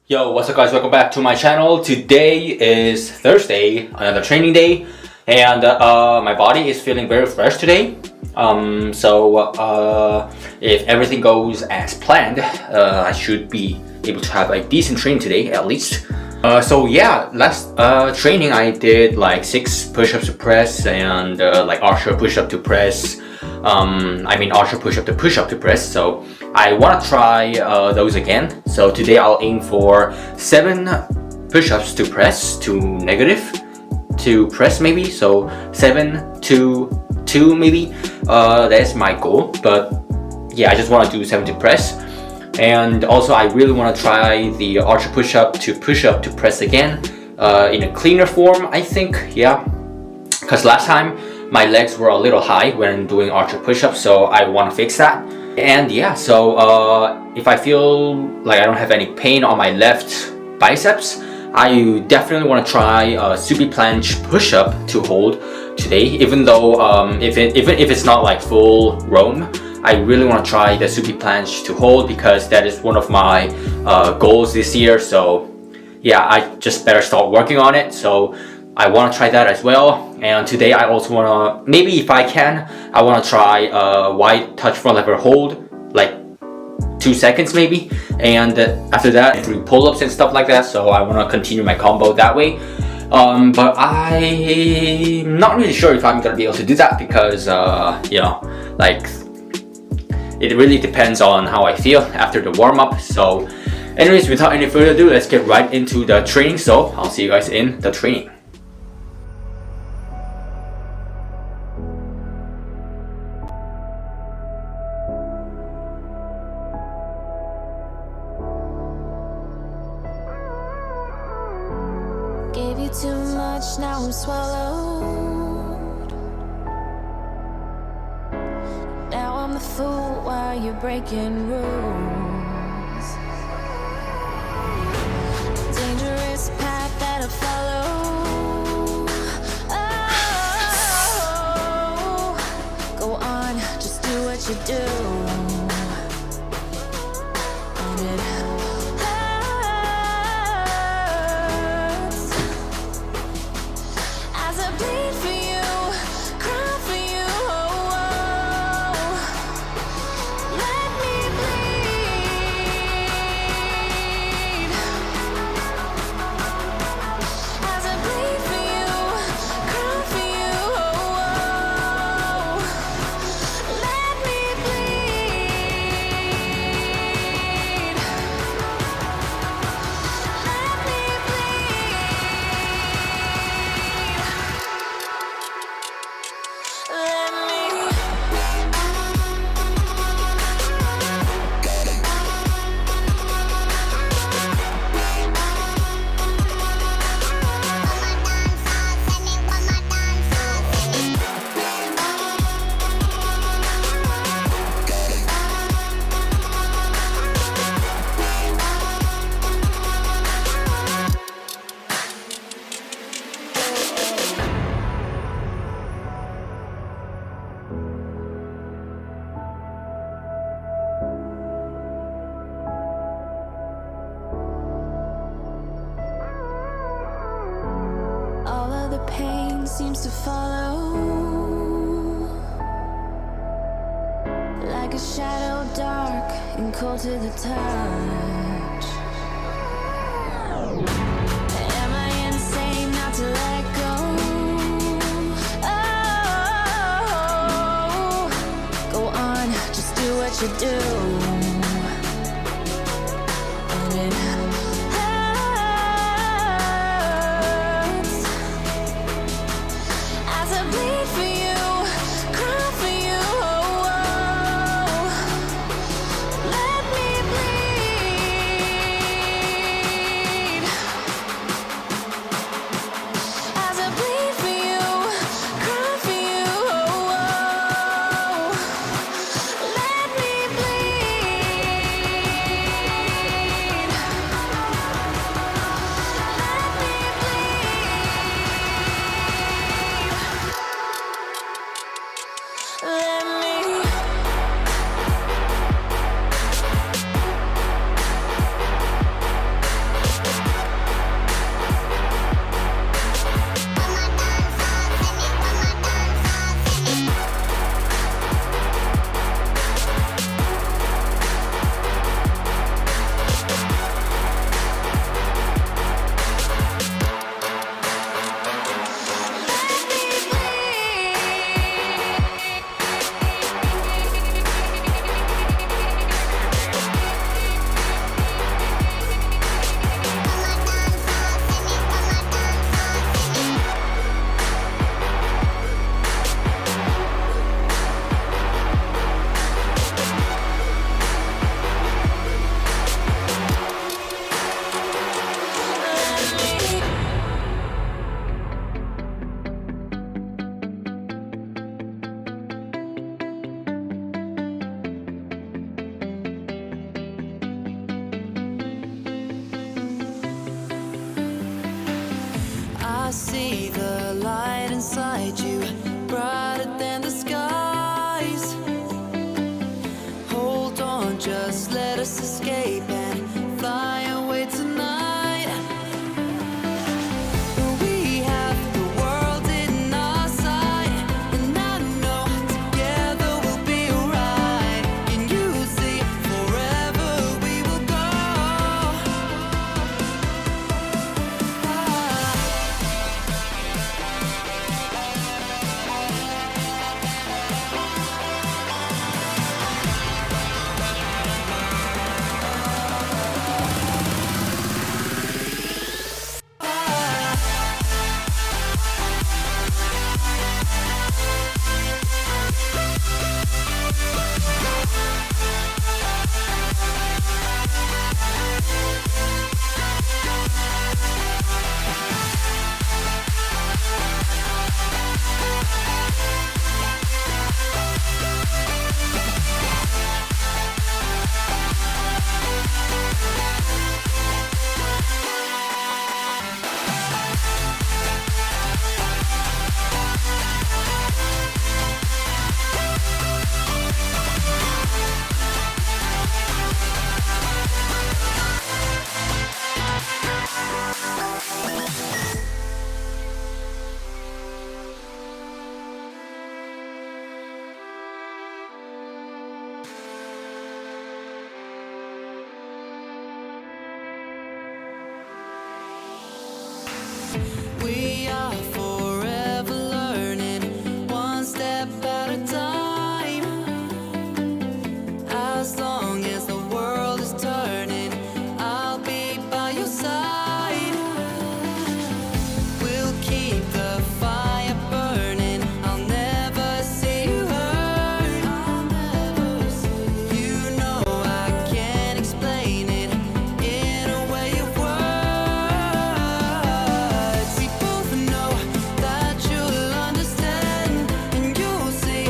Yo, what's up guys, welcome back to my channel. Today is Thursday, another training day, and my body is feeling very fresh today. If everything goes as planned, I should be able to have a decent training today at least. Last training I did like 6 push-ups to press and like archer push-up to press. Archer push-up to push-up to press. So I want to try those again. So today I'll aim for 7 push-ups to press to negative to press maybe. So 7 to 2 maybe. That's my goal. But yeah, I just want to do 7 to press. And also I really want to try the archer push-up to push-up to press again in a cleaner form, I think. Yeah, because last time my legs were a little high when doing archer push-ups, so I want to fix that. And yeah, so if I feel like I don't have any pain on my left biceps, I definitely want to try a supine planche push-up to hold today. Even though if it's not like full roam, I really want to try the supine planche to hold because that is one of my goals this year. So yeah, I just better start working on it. So I want to try that as well. And today I also want to, maybe if I can, I want to try a wide touch front lever hold, like 2 seconds maybe. And after that, 3 pull-ups and stuff like that. So I want to continue my combo that way. But I'm not really sure if I'm going to be able to do that because, it really depends on how I feel after the warm-up. So anyways, without any further ado, let's get right into the training. So I'll see you guys in the training. Gave you too much, now I'm swallowed. Now I'm the fool while you're breaking rules. Dangerous path that I follow. Oh, go on, just do what you do. And it pain seems to follow like a shadow, dark and cold to the touch. Am I insane not to let go? Oh, go on, just do what you do. And it see the light inside you, brighter than the skies. Hold on, just let us escape and fly away tonight. We have the world in our sight, and I know together we'll be alright. Can you see forever we will go? We are forever learning, one step at a time. As long as the world is turning, I'll be by your side. We'll keep the fire burning, I'll never see you hurt. You know I can't explain it in a way of words. We both know that you'll understand, and you'll see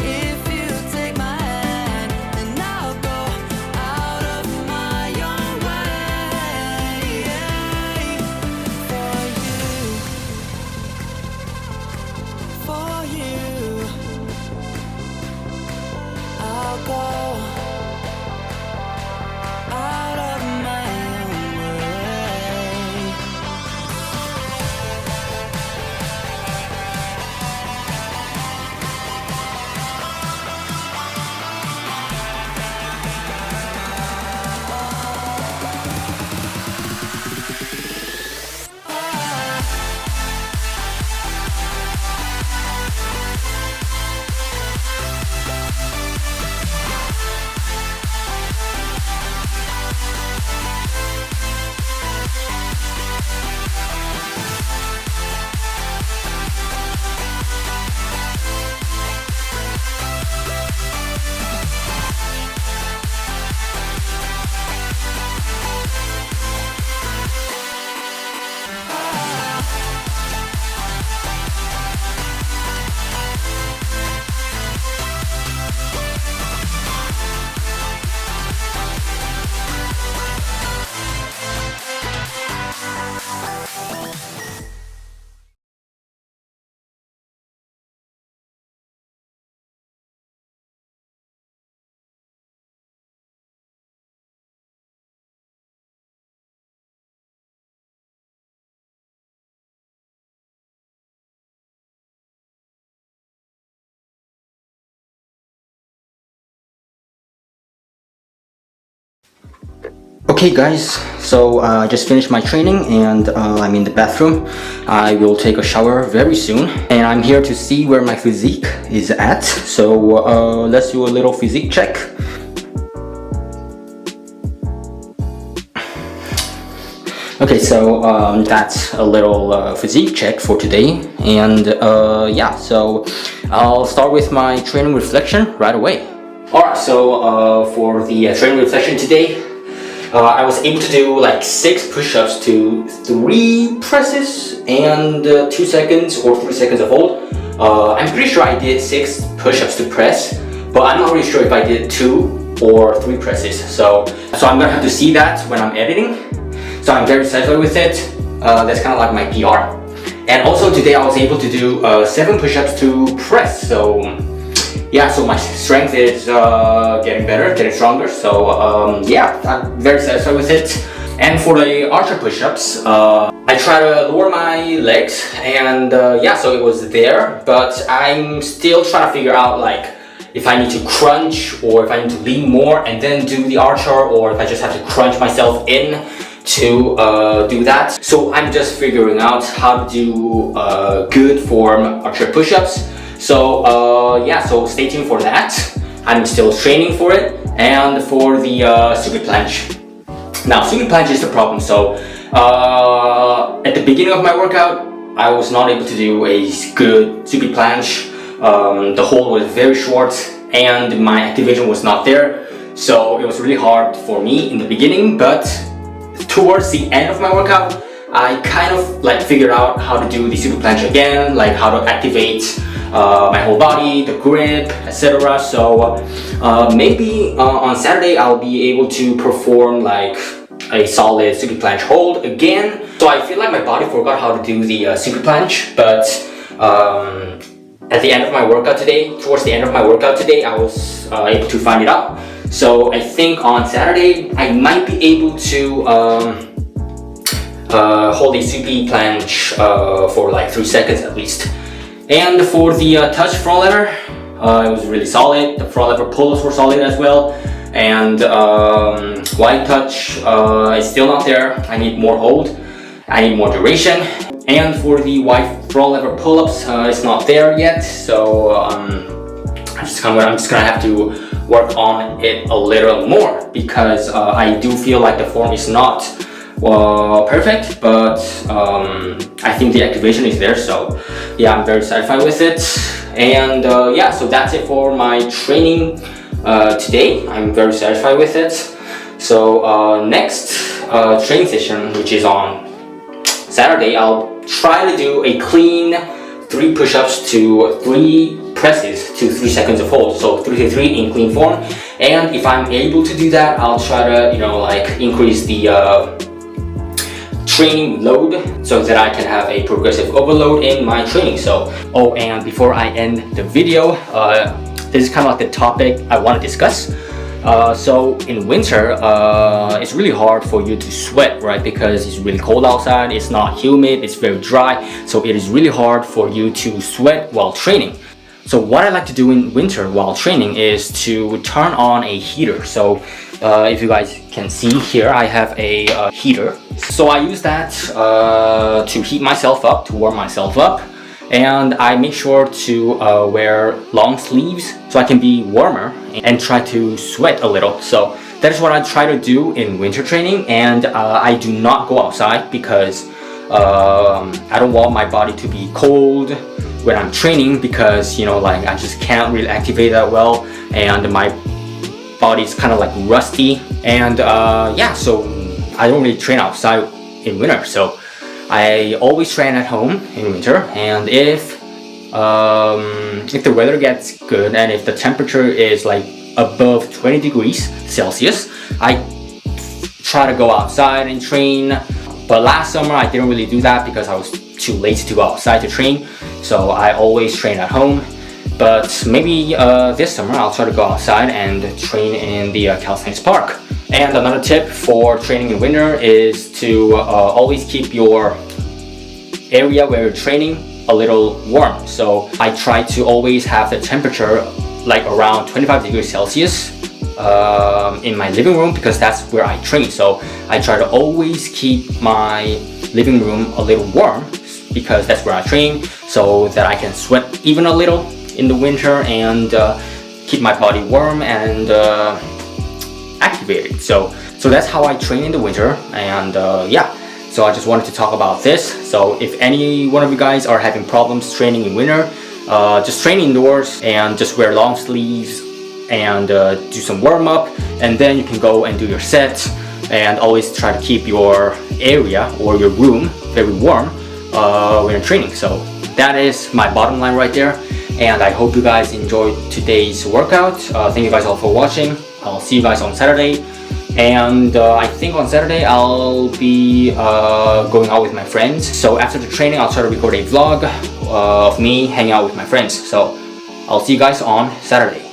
if you take my hand, and I'll go out of my own way for you. I'll go out of my own way. Okay guys, so I just finished my training and I'm in the bathroom. I will take a shower very soon, and I'm here to see where my physique is at. So let's do a little physique check. Okay, so that's a little physique check for today, and yeah, so I'll start with my training reflection right away. Alright, so for the training reflection today, I was able to do like 6 push-ups to 3 presses and 2 seconds or 3 seconds of hold. I'm pretty sure I did 6 push-ups to press, but I'm not really sure if I did 2 or 3 presses. So I'm gonna have to see that when I'm editing. So I'm very satisfied with it. That's kind of like my PR. And also today I was able to do 7 push-ups to press. So yeah, so my strength is getting better, getting stronger. So yeah, I'm very satisfied with it. And for the archer push-ups, I try to lower my legs, and yeah, so it was there, but I'm still trying to figure out like if I need to crunch or if I need to lean more and then do the archer, or if I just have to crunch myself in to do that. So I'm just figuring out how to do good form archer push-ups. So yeah, so stay tuned for that. I'm still training for it. And for the stupid planche. Now, stupid planche is the problem. So at the beginning of my workout, I was not able to do a good stupid planche. The hold was very short and my activation was not there. So it was really hard for me in the beginning, but towards the end of my workout, I kind of like figured out how to do the stupid planche again, like how to activate my whole body, the grip, etc. So maybe on Saturday I'll be able to perform like a solid stupid planche hold again. So I feel like my body forgot how to do the stupid planche, but at the end of my workout today, towards the end of my workout today, I was able to find it out. So I think on Saturday I might be able to hold a stupid planche for like 3 seconds at least. And for the touch front lever, it was really solid. The front lever pull-ups were solid as well. And wide touch is still not there. I need more hold. I need more duration. And for the wide front lever pull-ups, it's not there yet. So I'm just gonna have to work on it a little more, because I do feel like the form is not perfect, but I think the activation is there. So yeah, I'm very satisfied with it. And yeah, so that's it for my training today. I'm very satisfied with it. So next training session, which is on Saturday, I'll try to do a clean 3 push-ups to 3 presses to 3 seconds of hold. So 3 to 3 in clean form. And if I'm able to do that, I'll try to, you know, like increase the training load so that I can have a progressive overload in my training. So, oh, and before I end the video, this is kind of like the topic I want to discuss. So in winter, it's really hard for you to sweat, right? Because it's really cold outside, it's not humid, it's very dry. So it is really hard for you to sweat while training. So what I like to do in winter while training is to turn on a heater. So if you guys can see here, I have a heater. So I use that to heat myself up, to warm myself up. And I make sure to wear long sleeves so I can be warmer and try to sweat a little. So that is what I try to do in winter training. And I do not go outside because I don't want my body to be cold when I'm training, because, you know, like I just can't really activate that well and my body's kind of like rusty. And yeah, so I don't really train outside in winter. So I always train at home in winter, and if the weather gets good and if the temperature is like above 20 degrees Celsius, I try to go outside and train. But last summer I didn't really do that because I was too lazy to go outside to train, so I always train at home. But maybe this summer I'll try to go outside and train in the Calisthenics park. And another tip for training in winter is to always keep your area where you're training a little warm. So I try to always have the temperature like around 25 degrees Celsius in my living room, because that's where I train. So I try to always keep my living room a little warm because that's where I train, so that I can sweat even a little in the winter and keep my body warm and activated. So that's how I train in the winter. And yeah, so I just wanted to talk about this. So if any one of you guys are having problems training in winter, just train indoors and just wear long sleeves and do some warm up, and then you can go and do your set. And always try to keep your area or your room very warm when you're training. So that is my bottom line right there. And I hope you guys enjoyed today's workout. Thank you guys all for watching. I'll see you guys on Saturday. And I think on Saturday I'll be going out with my friends. So after the training, I'll try to record a vlog of me hanging out with my friends. So I'll see you guys on Saturday.